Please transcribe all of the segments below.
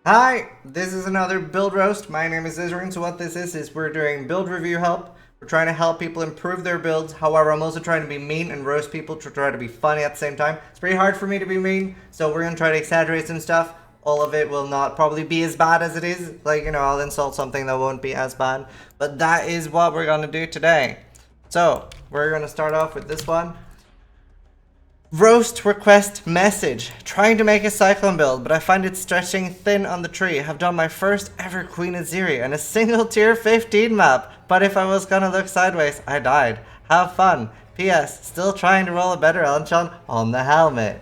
Hi, this is another build roast. My name is Zizaran. So what this is we're doing build review help. We're trying to help people improve their builds. However, I'm also trying to be mean and roast people to try to be funny at the same time. It's pretty hard for me to be mean, so we're gonna try to exaggerate some stuff. All of it will not probably be as bad as it is. Like, I'll insult something that won't be as bad. But that is what we're gonna do today. So, we're gonna start off with this one. Roast request message. Trying to make a Cyclone build, but I find it stretching thin on the tree. Have done my first ever Queen Aziri and a single tier 15 map, but if I was gonna look sideways, I died. Have fun. P.S. Still trying to roll a better Elchon on the helmet.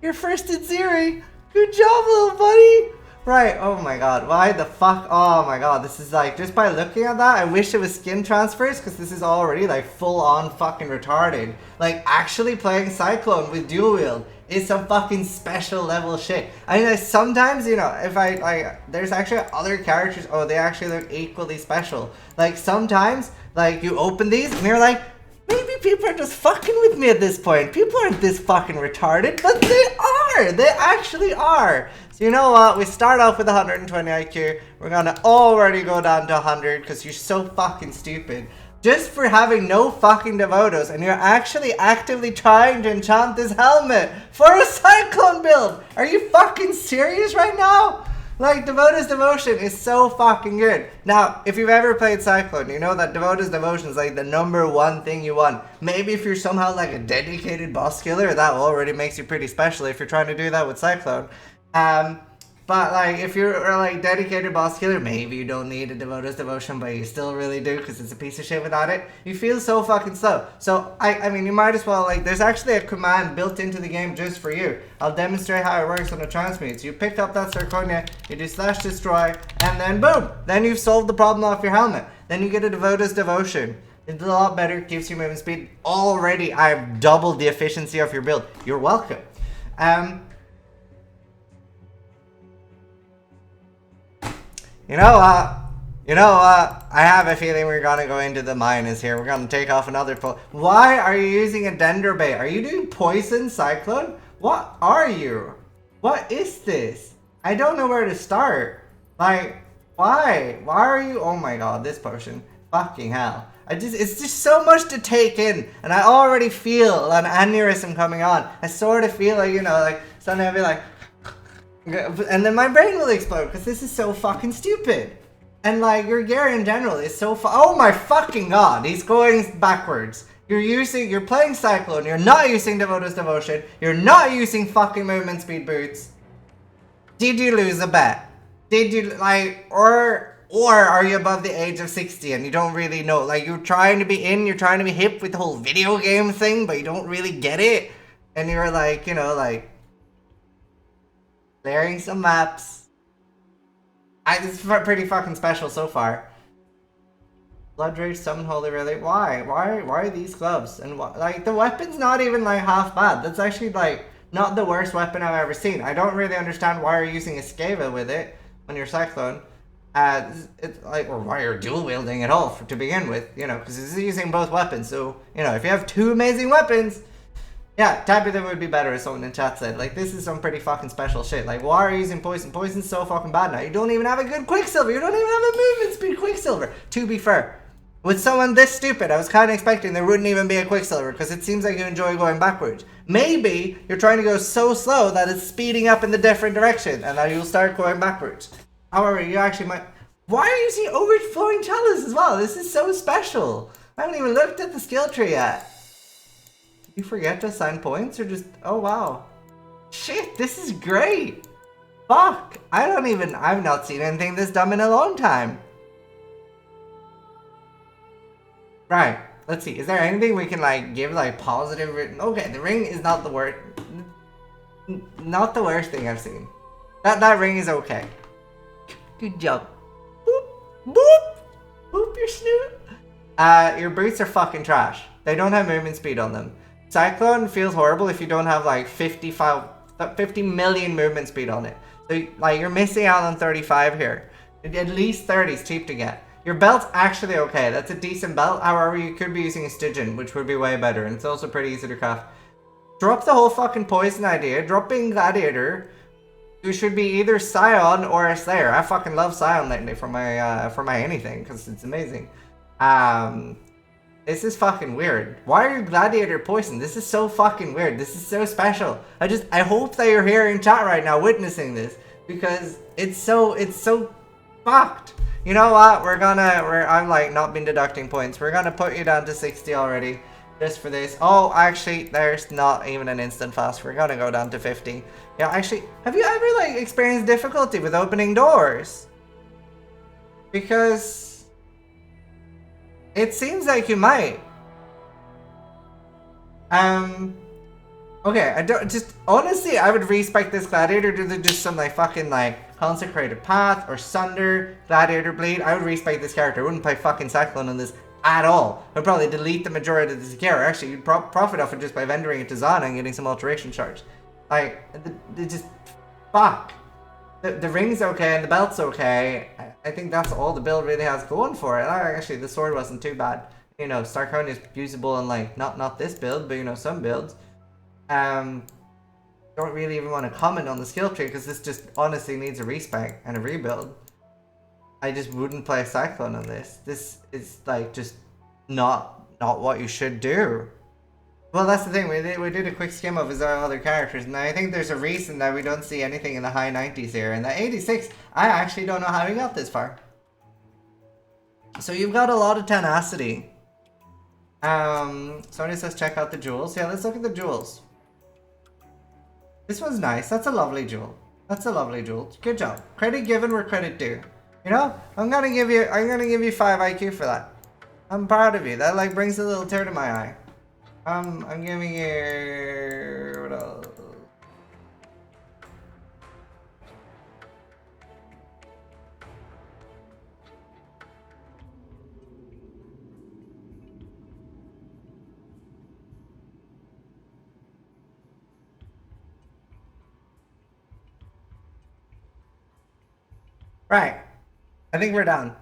Your first Aziri! Good job, little buddy! Right, oh my god, why the fuck? Oh my god, this is like, just by looking at that, I wish it was skin transfers, because this is already like full on fucking retarded. Like, actually playing Cyclone with dual wield is some fucking special level shit. I mean, sometimes, if there's actually other characters, oh, they actually look equally special. Like, sometimes, like, you open these and you're like, maybe people are just fucking with me at this point. People aren't this fucking retarded, but they are! They actually are! So you know what? We start off with 120 IQ. We're gonna already go down to 100 because you're so fucking stupid. Just for having no fucking devotos, and you're actually actively trying to enchant this helmet for a Cyclone build! Are you fucking serious right now? Like, Devota's Devotion is so fucking good. Now, if you've ever played Cyclone, you know that Devota's Devotion is like the #1 thing you want. Maybe if you're somehow like a dedicated boss killer, that already makes you pretty special if you're trying to do that with Cyclone. But like, if you're like dedicated boss killer, maybe you don't need a Devota's Devotion, but you still really do because it's a piece of shit without it. You feel so fucking slow. So I mean, you might as well, like, there's actually a command built into the game just for you. I'll demonstrate how it works on the transmutes. You pick up that Zirconia, you do slash destroy, and then boom, then you've solved the problem off your helmet. Then you get a Devota's Devotion. It's a lot better, gives you movement speed. Already, I've doubled the efficiency of your build. You're welcome. You know what? I have a feeling we're gonna go into the minus here. We're gonna take off another pull. Why are you using a Dendrobat? Are you doing Poison Cyclone? What are you? What is this? I don't know where to start. Like, why? Why are you? Oh my god, this potion. Fucking hell. It's just so much to take in. And I already feel an aneurysm coming on. I sort of feel like, like, suddenly I'll be like, and then my brain will explode because this is so fucking stupid. And like, your gear in general is so oh my fucking god, he's going backwards. You're playing Cyclone, you're not using Devota's Devotion, you're not using fucking movement speed boots. Did you lose a bet? Did you, like, or are you above the age of 60 and you don't really know? Like, you're trying to be you're trying to be hip with the whole video game thing, but you don't really get it. And you're like, like, clearing some maps. This is pretty fucking special so far. Blood Rage, Summon Holy Relic. Why? Why are these gloves? And like, the weapon's not even like half bad. That's actually like not the worst weapon I've ever seen. I don't really understand why you're using a Scava with it when you're Cyclone. It's like, or why you're dual wielding at all to begin with, because it's using both weapons. So, if you have two amazing weapons, yeah, Tabitha would be better, as someone in chat said. Like, this is some pretty fucking special shit. Like, why are you using Poison? Poison's so fucking bad now. You don't even have a good Quicksilver. You don't even have a movement speed Quicksilver. To be fair, with someone this stupid, I was kind of expecting there wouldn't even be a Quicksilver, because it seems like you enjoy going backwards. Maybe you're trying to go so slow that it's speeding up in the different direction, and then you'll start going backwards. However, you actually might... Why are you using Overflowing Chalice as well? This is so special. I haven't even looked at the skill tree yet. You forget to assign points or just... Oh, wow. Shit, this is great. Fuck. I've not seen anything this dumb in a long time. Right. Let's see. Is there anything we can, like, give, like, positive... Okay, the ring is not the worst... Not the worst thing I've seen. That ring is okay. Good job. Boop. Boop. Boop your snoot. Your boots are fucking trash. They don't have movement speed on them. Cyclone feels horrible if you don't have like 50 million movement speed on it. So like, you're missing out on 35 here. At least 30 is cheap to get. Your belt's actually okay. That's a decent belt. However, you could be using a Stygian, which would be way better. And it's also pretty easy to craft. Drop the whole fucking poison idea. Drop being Gladiator. who should be either Scion or a Slayer. I fucking love Scion lately for my anything, because it's amazing. This is fucking weird. Why are you Gladiator poisoned? This is so fucking weird. This is so special. I hope that you're here in chat right now witnessing this, because it's so fucked. You know what? I'm like not been deducting points. We're gonna put you down to 60 already. Just for this. Oh, actually, there's not even an instant fast. We're gonna go down to 50. Yeah, actually, have you ever like experienced difficulty with opening doors? Because it seems like you might. Okay, I don't just honestly I would respect this gladiator to do some like fucking like consecrated path or sunder, gladiator bleed. I would respect this character. I wouldn't play fucking Cyclone on this at all. I'd probably delete the majority of this gear. Actually, you'd profit off it just by vendoring it to Zizaran and getting some alteration charge. Like, they just fuck. The ring's okay and the belt's okay. I think that's all the build really has going for it. Actually, the sword wasn't too bad. You know, Starcone is usable in like not this build, but you know some builds. Don't really even want to comment on the skill tree because this just honestly needs a respec and a rebuild. I just wouldn't play Cyclone on this. This is like just not what you should do. Well, that's the thing. We did a quick skim of his other characters, and I think there's a reason that we don't see anything in the high 90s here. And the 86, I actually don't know how he got this far. So you've got a lot of tenacity. Somebody says check out the jewels. Yeah, let's look at the jewels. This one's nice. That's a lovely jewel. That's a lovely jewel. Good job. Credit given where credit due. You know, I'm gonna give you 5 IQ for that. I'm proud of you. That like brings a little tear to my eye. I'm giving you what else? Right. I think we're done.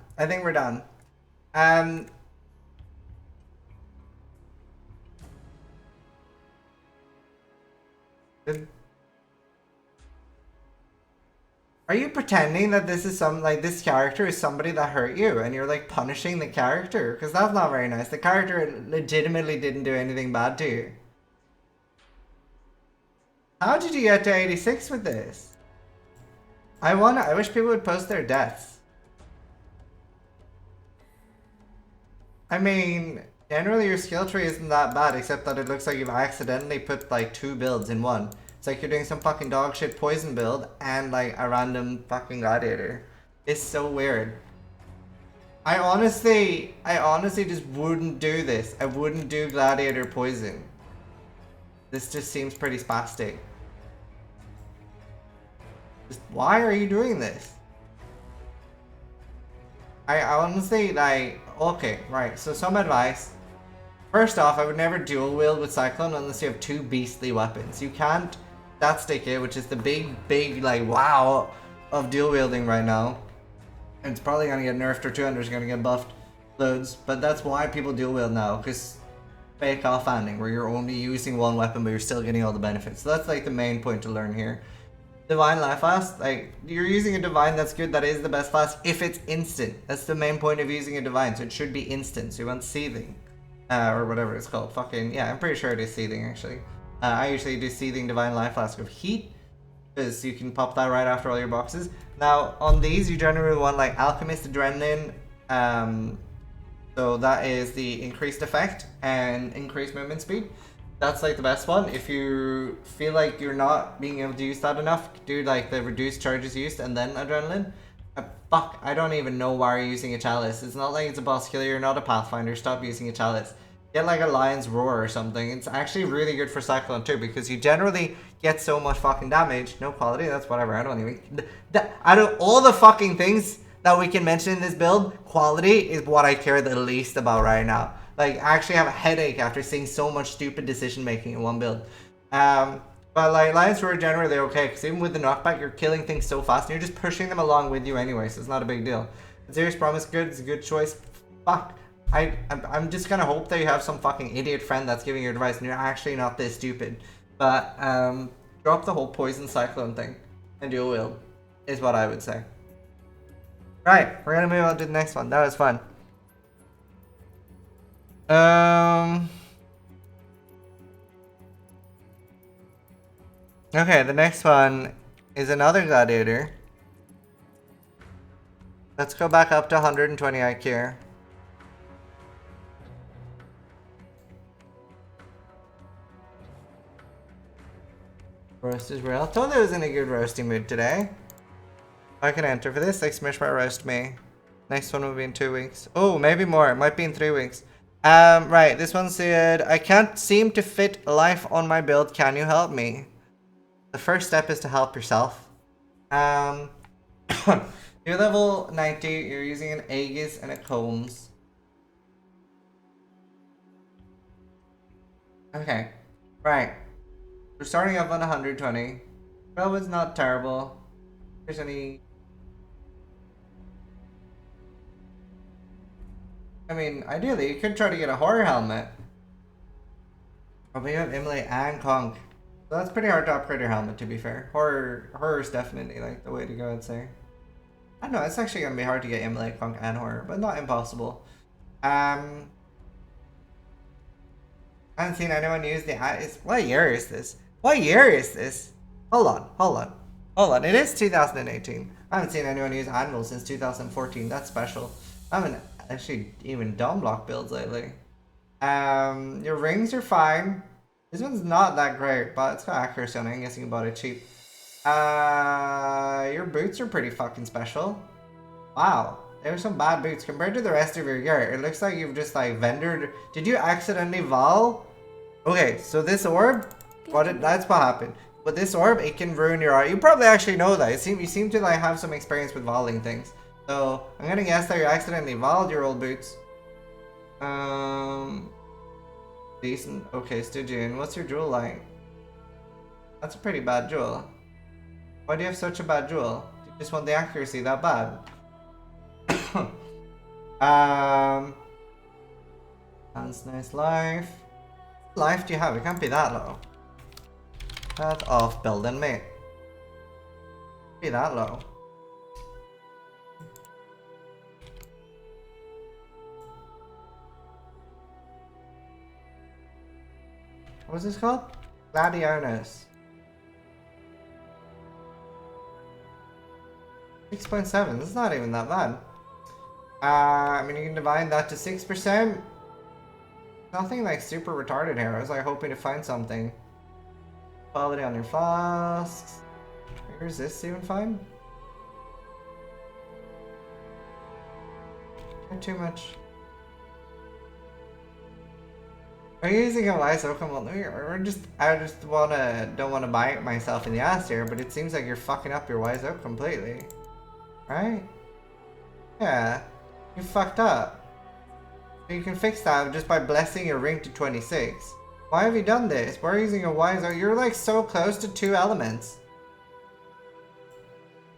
Are you pretending that this is this character is somebody that hurt you and you're like punishing the character? Because that's not very nice. The character legitimately didn't do anything bad to you. How did you get to 86 with this? I wish people would post their deaths. I mean, generally your skill tree isn't that bad, except that it looks like you've accidentally put like 2 builds in one. It's like you're doing some fucking dog shit poison build and like a random fucking gladiator. It's so weird. I honestly just wouldn't do this. I wouldn't do gladiator poison. This just seems pretty spastic. Just, why are you doing this? I honestly like, okay, right, so some advice. First off, I would never dual wield with Cyclone unless you have 2 beastly weapons. You can't stat stick it, which is the big like wow of dual wielding right now. And it's probably gonna get nerfed or 200's gonna get buffed loads, but that's why people dual wield now, because fake offhanding, where you're only using 1 weapon but you're still getting all the benefits. So that's like the main point to learn here. Divine Life Fast, like, you're using a Divine that's good, that is the best fast if it's instant. That's the main point of using a Divine, so it should be instant. So you want Seething, or whatever it's called. Fucking, yeah, I'm pretty sure it is Seething actually. I usually do Seething Divine Life Flask with Heat, because you can pop that right after all your boxes. Now, on these, you generally want like Alchemist Adrenaline, so that is the increased effect and increased movement speed. That's like the best one. If you feel like you're not being able to use that enough, do like the reduced charges used and then adrenaline. Fuck, I don't even know why you're using a chalice. It's not like it's a boss killer, you're not a pathfinder, stop using a chalice. Get like a lion's roar or something. It's actually really good for Cyclone too, because you generally get so much fucking damage. No quality, that's whatever, I don't even... Out of all the fucking things that we can mention in this build, quality is what I care the least about right now. Like, I actually have a headache after seeing so much stupid decision making in one build. But like, Lion's Roar generally okay, because even with the knockback, you're killing things so fast, and you're just pushing them along with you anyway, so it's not a big deal. Serious Promise good, it's a good choice. Fuck. I'm just gonna hope that you have some fucking idiot friend that's giving you advice, and you're actually not this stupid. But, drop the whole Poison Cyclone thing. and dual wield, is what I would say. Right, we're gonna move on to the next one. That was fun. Okay, the next one is another gladiator. Let's go back up to 120 IQ. Roast is real. I thought I was in a good roasting mood today. I can enter for this. Like Smash Bar roast me. Next one will be in 2 weeks. Oh, maybe more. It might be in 3 weeks. Right. This one said, I can't seem to fit life on my build. Can you help me? The first step is to help yourself. You're level 90. You're using an Aegis and a Combs. Okay. Right. We're starting up on 120. Well, it's not terrible. If there's any... I mean, ideally, you could try to get a horror helmet. Oh, but you have Immolate and Conk. So that's pretty hard to upgrade your helmet, to be fair. Horror is definitely, like, the way to go, I'd say. I don't know, it's actually gonna be hard to get Immolate, Conk, and Horror, but not impossible. I haven't seen anyone use the... What year is this? What year is this? Hold on. It is 2018. I haven't seen anyone use Anvil since 2014. That's special. I haven't actually even done block builds lately. Your rings are fine. This one's not that great, but it's got accuracy on it. I'm guessing you bought it cheap. Your boots are pretty fucking special. Wow. There's some bad boots compared to the rest of your gear. It looks like you've just like vendored. Did you accidentally vol? Okay, so this orb, that's what happened. But this orb, it can ruin your art. You probably actually know that. You seem to like have some experience with voling things. So I'm gonna guess that you accidentally voled your old boots. Decent. Okay, Stygian. What's your jewel like? That's a pretty bad jewel. Why do you have such a bad jewel? Do you just want the accuracy that bad? That's nice life. What life do you have? It can't be that low. That's off building, mate. Be that low. What's this called? Gladianus. 6.7. That's not even that bad. I mean, you can divide that to 6%. Nothing like super retarded here. I was like hoping to find something. Quality on your flasks. Where's this even fine? Not too much. Are you using a wise oak? Or just I just don't wanna bite myself in the ass here, but it seems like you're fucking up your wise oak completely. Right? Yeah. You fucked up. You can fix that just by blessing your ring to 26. Why have you done this? Why are you using a wise oak? You're like so close to 2 elements.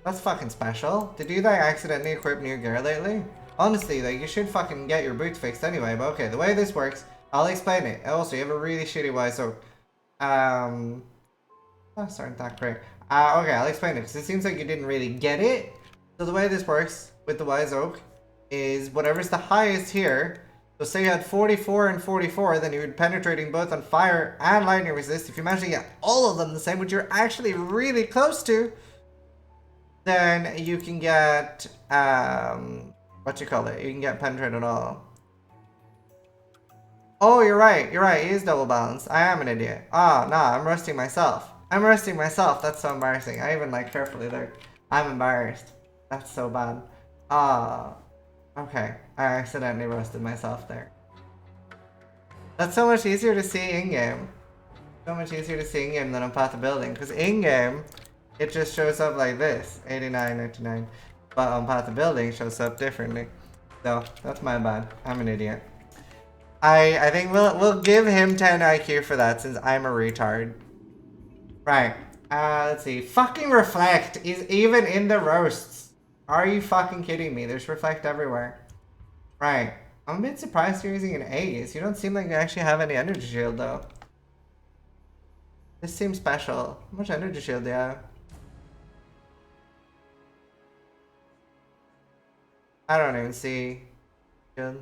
That's fucking special. Did you like accidentally equip new gear lately? Honestly, like you should fucking get your boots fixed anyway, but okay, the way this works, I'll explain it. Also, you have a really shitty wise oak. That's aren't that great. Okay, I'll explain it, because it seems like you didn't really get it. So the way this works with the wise oak is whatever's the highest here. So say you had 44 and 44, then you would penetrating both on fire and lightning resist. If you manage to get all of them the same, which you're actually really close to, then you can get, what you call it? You can get penetrate on all. Oh, you're right. It is double balanced. I am an idiot. Ah, nah, I'm roasting myself. That's so embarrassing. I even like carefully looked. I'm embarrassed. That's so bad. Ah. Okay, I accidentally roasted myself there. That's so much easier to see in-game. So much easier to see in-game than on Path of Building. Because in-game, it just shows up like this. 89, 99. But on Path of Building, it shows up differently. So, that's my bad. I'm an idiot. I think we'll give him 10 IQ for that since I'm a retard. Right. Let's see. Fucking Reflect is even in the roasts. Are you fucking kidding me? There's Reflect everywhere. Right. I'm a bit surprised you're using an Aegis. You don't seem like you actually have any energy shield though. This seems special. How much energy shield do you have? I don't even see. Good.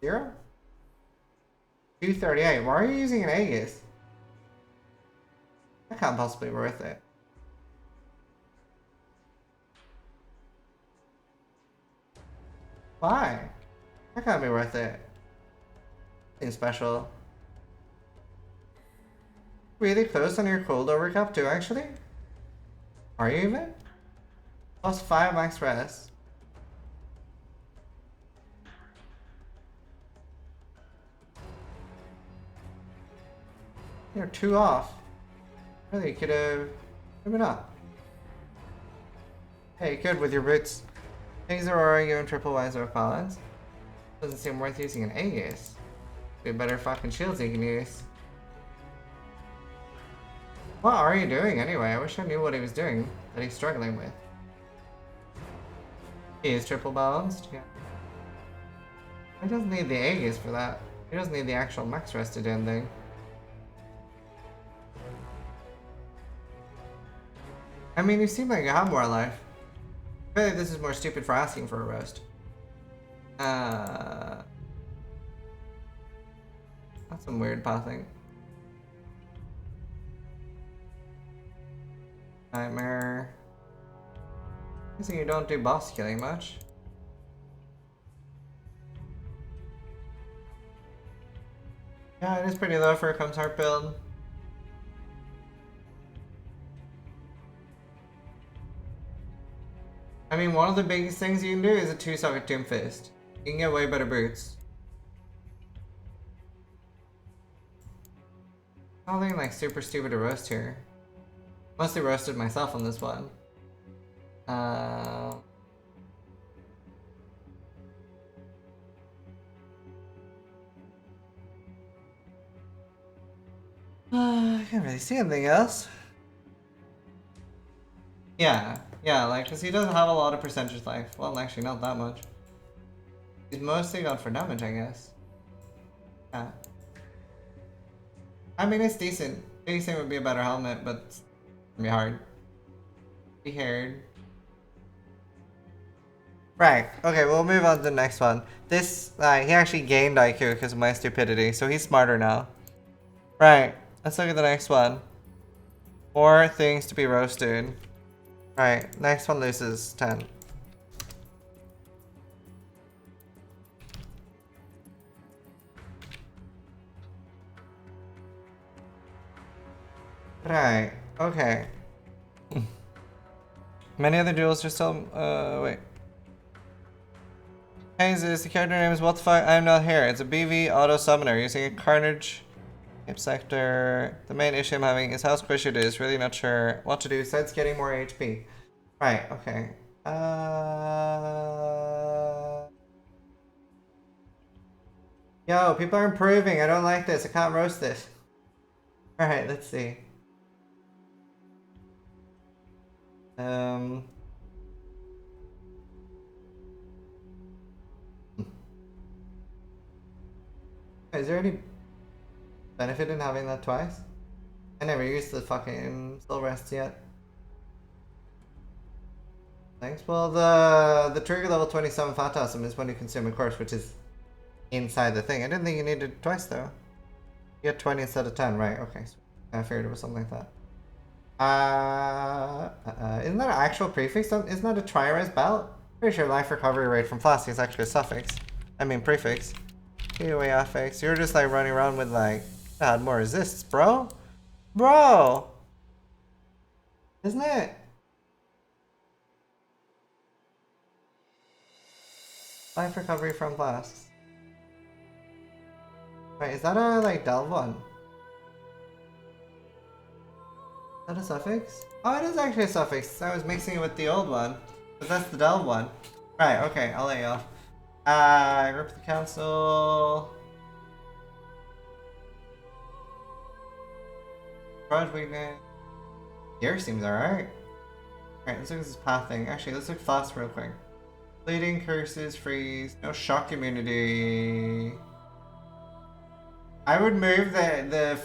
0? 238. Why are you using an Aegis? That can't possibly be worth it. Why? That can't be worth it. Seems special. Really close on your cold overcap too, actually? Are you even? +5 max rest. You're 2 off. Really, you could have... Maybe not. Hey, good with your boots. Things are you and triple wise of balance. Doesn't seem worth using an Aegis. Be better fucking shields you can use. What are you doing anyway? I wish I knew what he was doing that he's struggling with. He is triple balanced, yeah. He doesn't need the Aegis for that. He doesn't need the actual max rest to do anything. I mean, you seem like you have more life. I feel like this is more stupid for asking for a roast. That's some weird pathing. Nightmare. I think you don't do boss killing much. Yeah, it is pretty low for a Comes Heart build. I mean, one of the biggest things you can do is a 2-socket Doom Fist. You can get way better boots. Nothing like super stupid to roast here. Mostly roasted myself on this one. I can't really see anything else. Yeah, like, because he doesn't have a lot of percentage life. Well, actually, not that much. He's mostly gone for damage, I guess. Yeah. I mean, it's decent. Decent would be a better helmet, but it's gonna be hard. Be haired. Right, okay, we'll move on to the next one. This, he actually gained IQ because of my stupidity, so he's smarter now. Right, let's look at the next one. More things to be roasted. Right, next one loses 10. Right, okay. Many other duels are still, wait. Hey, the character name is what the fuck? I'm not here. It's a BV auto summoner using a Carnage Hip Sector. The main issue I'm having is how squishy it is. Really not sure what to do besides getting more HP. Right, okay. Yo, people are improving. I don't like this. I can't roast this. Alright, let's see. Is there any benefit in having that twice? I never used the fucking soul rests yet. Thanks. Well, the trigger level 27 Phantasm is when you consume a course, which is inside the thing. I didn't think you needed it twice though. You get 20 instead of 10, right? Okay, so I figured it was something like that. Isn't that an actual prefix? Isn't that a tri-res belt? Pretty sure life recovery rate from Flask is actually a suffix. I mean prefix. Anyway, affix. You're just like running around with like, add more resists, bro. Bro! Isn't it? Life recovery from Flasks. Wait, is that a like delve one? Is that a suffix? Oh, it is actually a suffix. I was mixing it with the old one. But that's the delve one. Right, okay, I'll let you off. Rip the council. Garage weakness. Gear seems alright. Alright, let's look at this path thing. Actually, let's look fast real quick. Bleeding, curses, freeze, no shock immunity. I would move the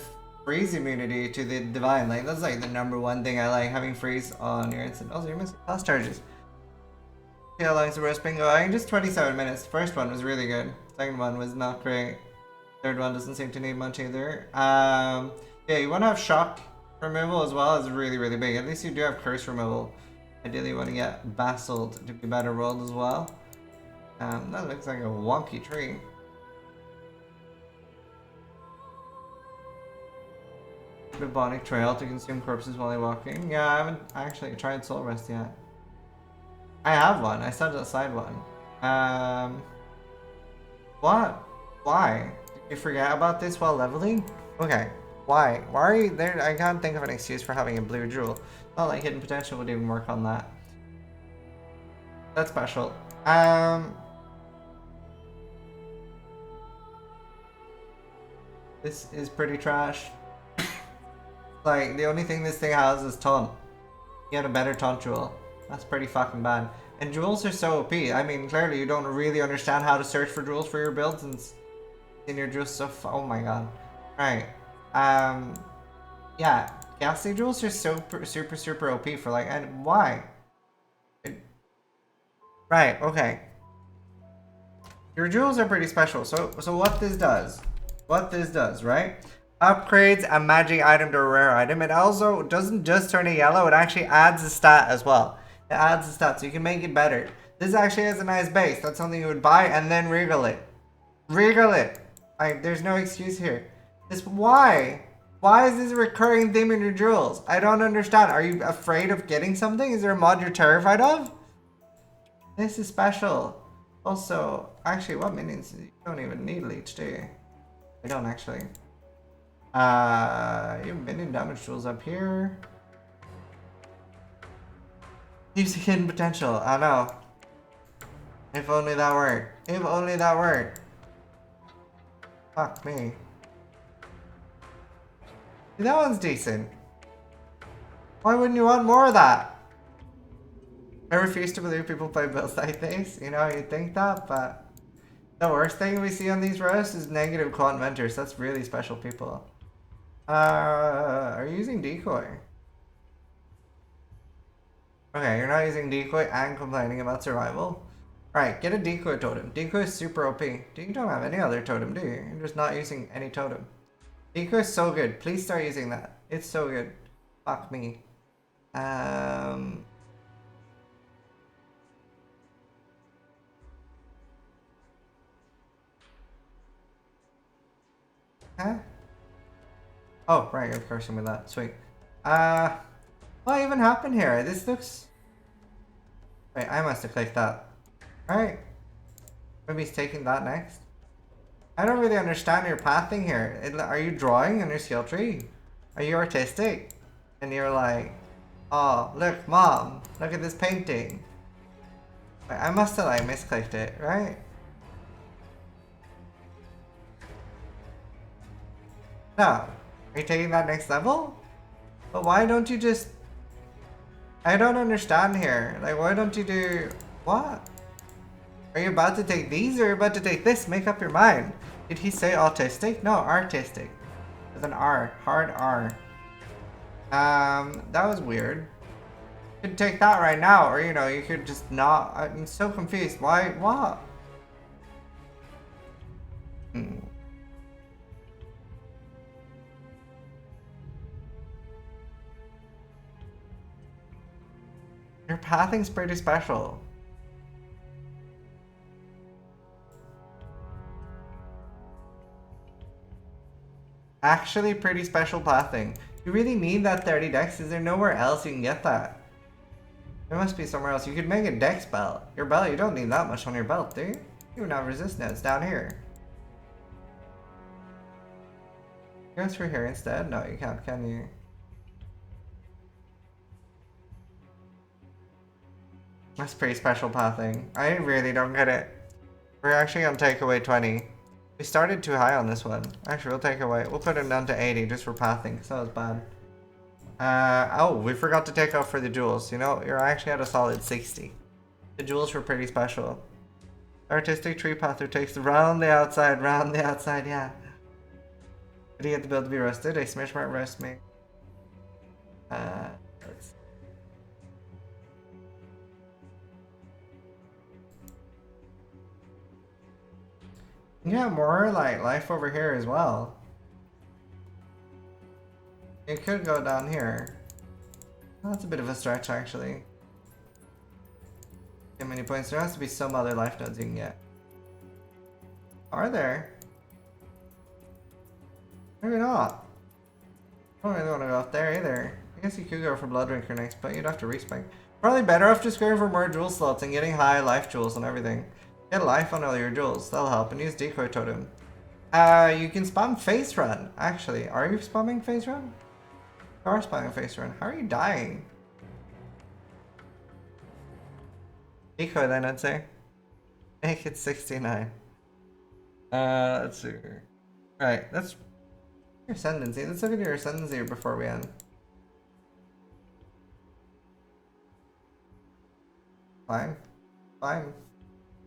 freeze immunity to the divine. Like, that's like the #1 thing I like, having freeze on your instant. Also, you're missing fast charges. See how long's the roast been going? Just 27 minutes. The first one was really good. Second one was not great. Third one doesn't seem to need much either. Yeah, you want to have shock removal as well. It's really, really big. At least you do have curse removal. Ideally, you want to get Basalt to be better rolled as well. That looks like a wonky tree. Bubonic Trail to consume corpses while you're walking. Yeah, I haven't actually tried Soul Rest yet. I have one. I set aside one. What? Why? Did you forget about this while leveling? Okay. Why? Why are you there? I can't think of an excuse for having a blue jewel. Not like Hidden Potential would even work on that. That's special. This is pretty trash. Like, the only thing this thing has is taunt. You had a better taunt jewel. That's pretty fucking bad. And jewels are so OP. I mean, clearly you don't really understand how to search for jewels for your builds since your jewels so oh my god. Right. Yeah. Ghastly jewels are super OP for like, and why? Right, okay. Your jewels are pretty special. So what this does, right? Upgrades a magic item to a rare item. It also doesn't just turn it yellow, it actually adds a stat as well. It adds a stat so you can make it better. This actually has a nice base. That's something you would buy and then regal it. Regal it. Like, there's no excuse here. Why? Why is this a recurring theme in your jewels? I don't understand. Are you afraid of getting something? Is there a mod you're terrified of? This is special. Also, actually, what minions? You don't even need leech, do you? I don't actually. You have minion damage tools up here. Use hidden potential. I know. If only that worked. If only that worked. Fuck me. That one's decent. Why wouldn't you want more of that? I refuse to believe people play builds like this. You know, you'd think that, but the worst thing we see on these roasts is negative quant mentors. That's really special people. Are you using decoy? Okay, you're not using decoy and complaining about survival. Alright, get a decoy totem. Decoy is super OP. You don't have any other totem, do you? You're just not using any totem. Decoy is so good. Please start using that. It's so good. Fuck me. Huh? Oh, right, of course I'm with that. Sweet. What even happened here? This looks... Wait, I must have clicked that. Alright. Maybe he's taking that next. I don't really understand your pathing here. Are you drawing on your skill tree? Are you artistic? And you're like, oh, look, mom, look at this painting. Wait, I must have like misclicked it, right? No. Are you taking that next level? But why don't you just... I don't understand here. Like, why don't you do... What? Are you about to take these or are you about to take this? Make up your mind. Did he say autistic? No, artistic. With an R. Hard R. That was weird. You could take that right now, or you know, you could just not... I'm so confused. Why? What? Your pathing's pretty special. Actually pretty special pathing. You really need that 30 dex? Is there nowhere else you can get that? There must be somewhere else. You could make a dex belt. Your belt, you don't need that much on your belt, do you? You even have resist nodes down here. Go through here instead? No, you can't, can you? That's pretty special pathing. I really don't get it. We're actually gonna take away 20. We started too high on this one. Actually, we'll take away. We'll put him down to 80 just for pathing, because that was bad. Oh, we forgot to take off for the jewels. You know, you're actually at a solid 60. The jewels were pretty special. Artistic tree pather takes round the outside, yeah. Did he get the build to be roasted? A smash might roast me. Let's... You have more like life over here as well. You could go down here. Well, that's a bit of a stretch actually. How many points? There has to be some other life nodes you can get. Are there? Maybe not. I don't really want to go up there either. I guess you could go for Blood Drinker next, but you'd have to respec. Probably better off just going for more jewel slots and getting high life jewels and everything. Get life on all your jewels, that'll help, and use decoy totem. You can spam face run, actually. Are you spamming face run? You are spamming face run. How are you dying? Decoy then, I'd say. Make it 69. Let's see. Right, that's your ascendancy. Let's look at your ascendancy before we end. Fine. Fine.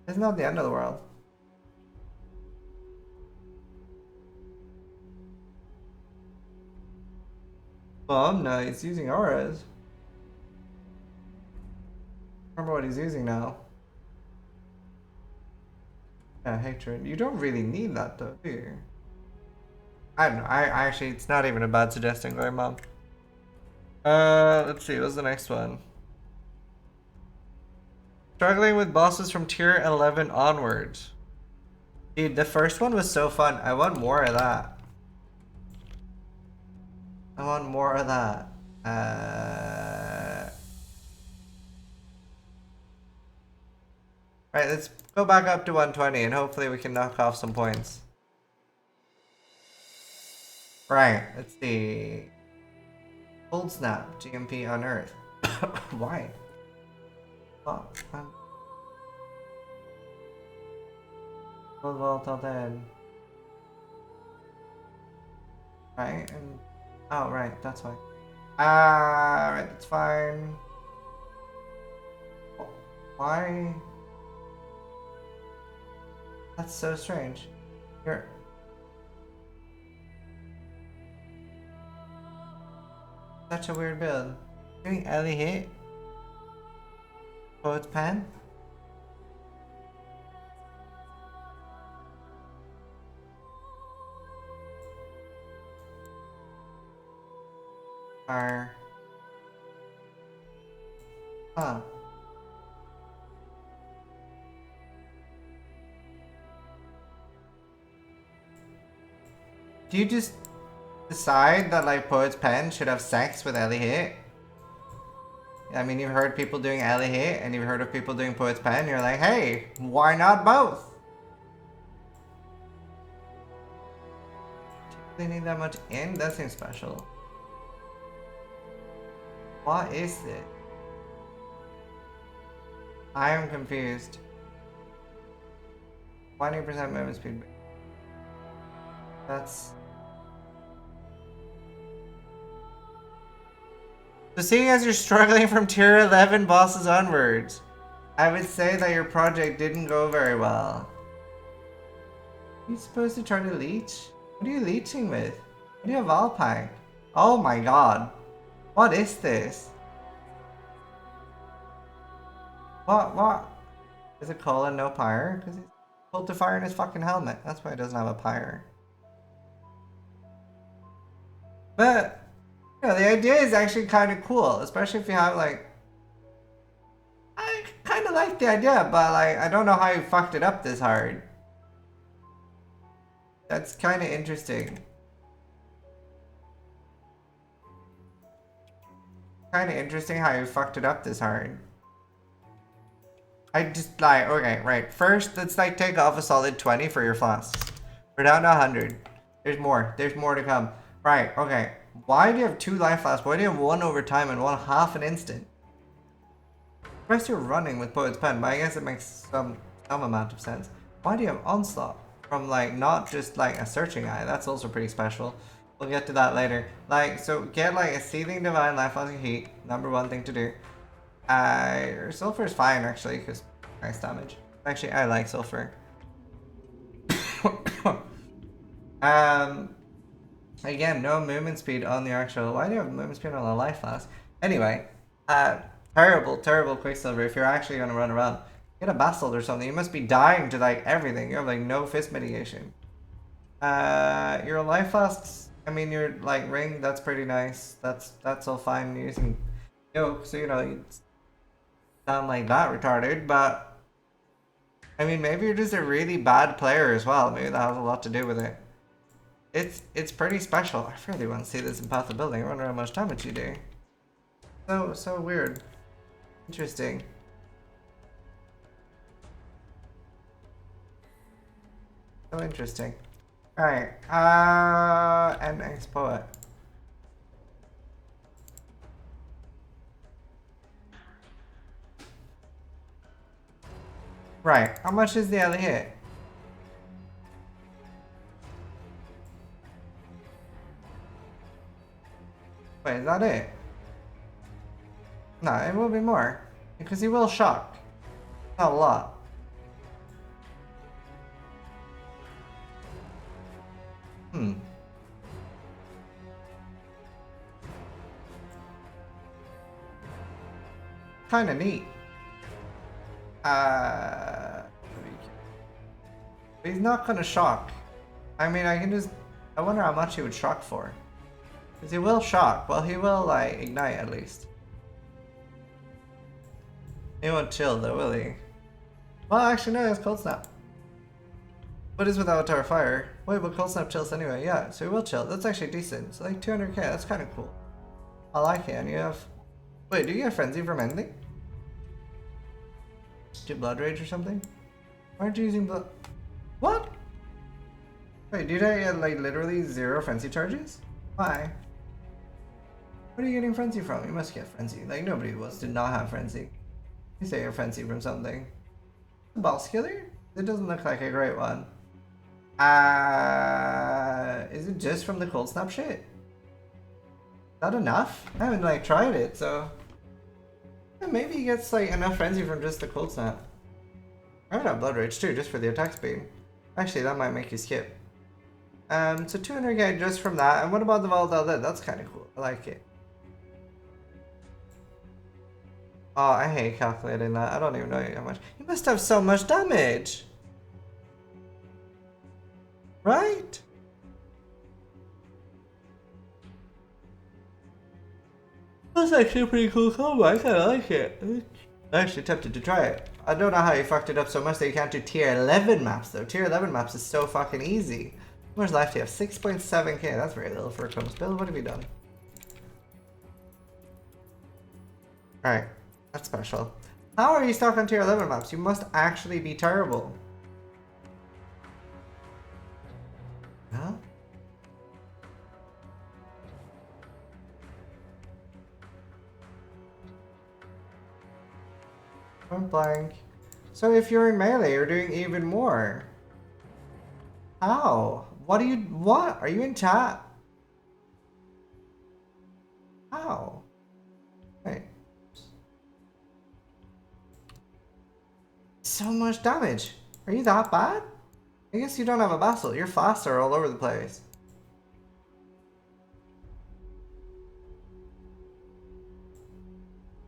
It's not the end of the world. No, he's using auras. Remember what he's using now. Yeah, hatred. You don't really need that though, do you? I don't know. I actually, it's not even a bad suggestion, going mom. Let's see. What's the next one? Struggling with bosses from tier 11 onwards. Dude, the first one was so fun. I want more of that. I want more of that. Right, let's go back up to 120 and hopefully we can knock off some points. Right, let's see. Cold Snap, GMP on Earth. Why? Oh, well, till then. Right, and oh, right, that's fine. Right, that's fine. Why? That's so strange. Here. Such a weird build. Doing Ellie hit? Poet's pen? Fire. Huh. Do you just decide that like Poet's Pen should have sex with Ellie hit? I mean, you've heard people doing Ellie hit and you've heard of people doing Poet's Pen. You're like, hey, why not both? Do they need that much in? That seems special. What is it? I am confused. 20% movement speed. That's... So seeing as you're struggling from tier 11 bosses onwards, I would say that your project didn't go very well. Are you supposed to try to leech? What are you leeching with? What do you have Alpine? Oh my god. What is this? What? Is it Colin no pyre? Because he's pulled to fire in his fucking helmet. That's why he doesn't have a pyre. But you know, the idea is actually kind of cool, especially if you have like... I kind of like the idea, but like, I don't know how you fucked it up this hard. That's kind of interesting. Kind of interesting how you fucked it up this hard. I just like, okay, right. First, let's like take off a solid 20 for your flasks. We're down to 100. There's more. There's more to come. Right, okay. Why do you have 2 life flasks? Why do you have 1 over time and 1 half an instant? First you're running with Poet's Pen, but I guess it makes some amount of sense. Why do you have Onslaught? From like, not just like a Searching Eye. That's also pretty special. We'll get to that later. Like, so get like a Seething Divine Life Flask of Heat. #1 thing to do. Sulfur is fine actually, because nice damage. Actually, I like Sulfur. Again, no movement speed on the actual. Why do you have movement speed on a life flask? Anyway, terrible Quicksilver if you're actually gonna run around. Get a basalt or something. You must be dying to like everything. You have like no fist mitigation. Your life flasks. I mean, your like ring. That's pretty nice. That's all fine. You're using yoke, so you know you sound like that retarded. But I mean, maybe you're just a really bad player as well. Maybe that has a lot to do with it. It's pretty special. I really want to see this in Path of Building. I wonder how much damage you do. So weird. Interesting. So interesting. Alright, and next poet. Right, how much is the early hit? Wait, is that it? No, it will be more. Because he will shock. Not a lot. Kinda neat. He's not gonna shock. I mean, I wonder how much he would shock for. Because he will shock. Well, he will, like, ignite at least. He won't chill though, will he? Well, actually, no, it's Cold Snap. But it's without Tower Fire. Wait, but Cold Snap chills anyway. Yeah, so he will chill. That's actually decent. So, like, 200k, that's kind of cool. I like it. And you have... Wait, do you get Frenzy from anything? Do Blood Rage or something? Why aren't you using Blood... What? Wait, do you get, like, literally 0 Frenzy charges? Why? What are you getting Frenzy from? You must get Frenzy. Like, nobody wants to not have Frenzy. You say you're Frenzy from something. The Boss Killer? It doesn't look like a great one. Is it just from the Cold Snap shit? Is that enough? I haven't, like, tried it, so... Yeah, maybe he gets, like, enough Frenzy from just the Cold Snap. I would have Blood Rage, too, just for the attack speed. Actually, that might make you skip. So 200k just from that. And what about the Volatile Dead? That's kind of cool. I like it. Oh, I hate calculating that. I don't even know how much. You must have so much damage. Right? That's actually a pretty cool combo. I kind of like it. I'm actually tempted to try it. I don't know how you fucked it up so much that you can't do tier 11 maps though. Tier 11 maps is so fucking easy. How much life do you have? 6.7k. That's very little for a Crumbs build. What have you done? Alright. That's special. How are you stuck on tier 11 maps? You must actually be terrible. Huh? Point blank. So if you're in melee, you're doing even more. How? What are you in chat? How? Wait. So much damage. Are you that bad? I guess you don't have a Basalt. You're faster all over the place.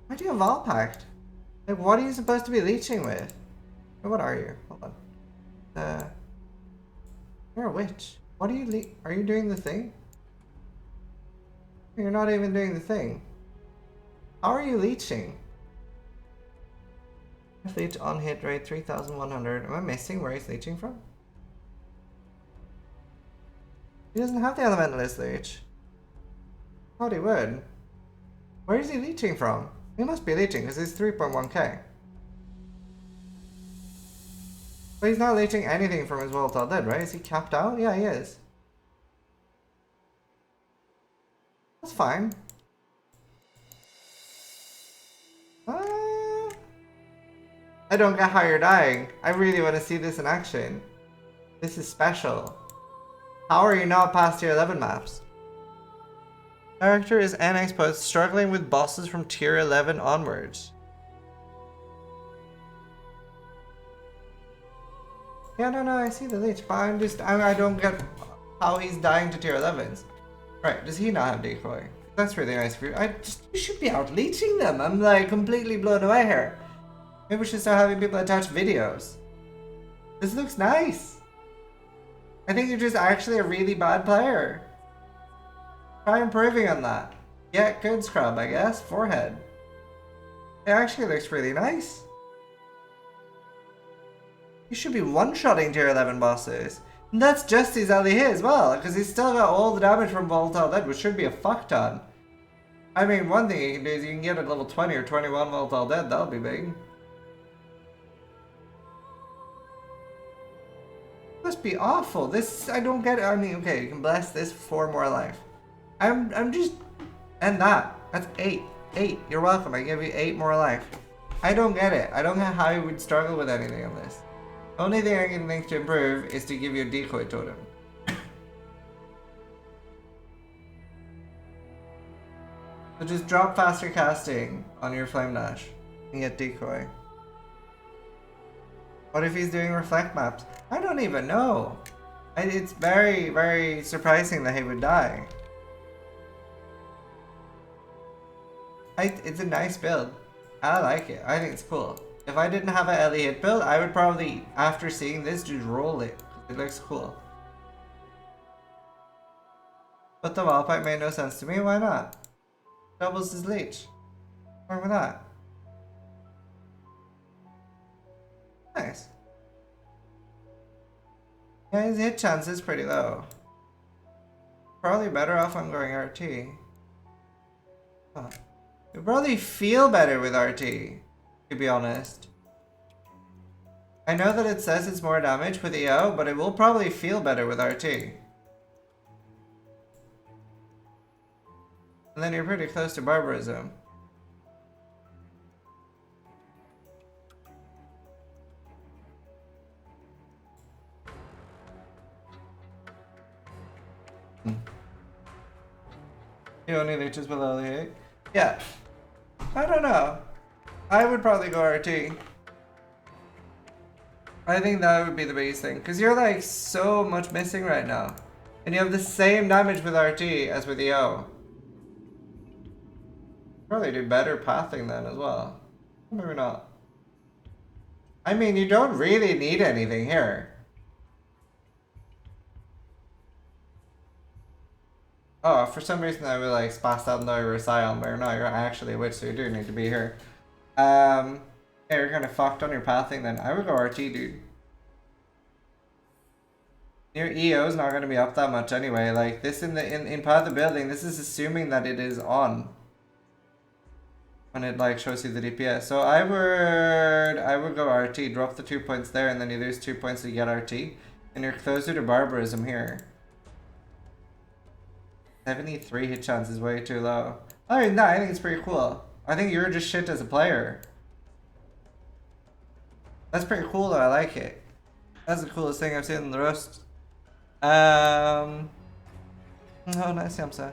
Why do you have Volpact? Like, what are you supposed to be leeching with? What are you? Hold on. You're a witch. What are you are you doing the thing? You're not even doing the thing. How are you leeching? Leech on hit rate 3100. Am I missing where he's leeching from? He doesn't have the Elementalist leech. Thought he would. Where is he leeching from? He must be leeching because he's 3.1k. But he's not leeching anything from his Volatile Dead, right? Is he capped out? Yeah, he is. That's fine. I don't get how you're dying. I really want to see this in action. This is special. How are you not past tier 11 maps? Character is NX post struggling with bosses from tier 11 onwards. Yeah, no, I see the leech, but I don't get how he's dying to tier 11s. Right, does he not have decoy? That's really nice for you. You should be out leeching them. I'm like completely blown away here. Maybe we should start having people attach videos. This looks nice. I think you're just actually a really bad player. Try improving on that. Yeah, good scrub, I guess. Forehead. It actually looks really nice. You should be one-shotting tier 11 bosses. And that's just his LE as well, because he's still got all the damage from Volatile Dead, which should be a fuck ton. I mean, one thing you can do is you can get a level 20 or 21 Volatile Dead, that'll be big. Must be awful. This, I don't get it. I mean, okay, you can bless this for 4 more life. I'm just, and that's 8. 8, you're welcome, I give you 8 more life. I don't get it. I don't get how you would struggle with anything on this. Only thing I can think to improve is to give you a decoy totem. So just drop faster casting on your flame dash and get decoy. What if he's doing reflect maps? I don't even know. It's very, very surprising that he would die. It's a nice build. I like it. I think it's cool. If I didn't have an LE hit build, I would probably, after seeing this, just roll it. It looks cool. But the wall pipe made no sense to me. Why not? Doubles his leech. What's wrong with that? Nice. Yeah, his hit chance is pretty low. Probably better off on going RT. Huh. You'll probably feel better with RT, to be honest. I know that it says it's more damage with EO, but it will probably feel better with RT. And then you're pretty close to barbarism. You only leeches below the 8? Yeah. I don't know. I would probably go RT. I think that would be the biggest thing. Because you're like so much missing right now. And you have the same damage with RT as with EO. Probably do better pathing then as well. Maybe not. I mean, you don't really need anything here. Oh, for some reason I would like spass out and die or Exile, but no, you're actually a witch, so you do need to be here. Yeah, you're kind of fucked on your pathing then. I would go RT, dude. Your EO is not going to be up that much anyway. Like this in Path of Building, this is assuming that it is on when it like shows you the DPS. So I would go RT, drop the 2 points there, and then you lose 2 points to get RT, and you're closer to barbarism here. 73 hit chance is way too low. Oh no, I think it's pretty cool. I think you're just shit as a player. That's pretty cool though, I like it. That's the coolest thing I've seen in the roast. Oh, nice, Yamsa.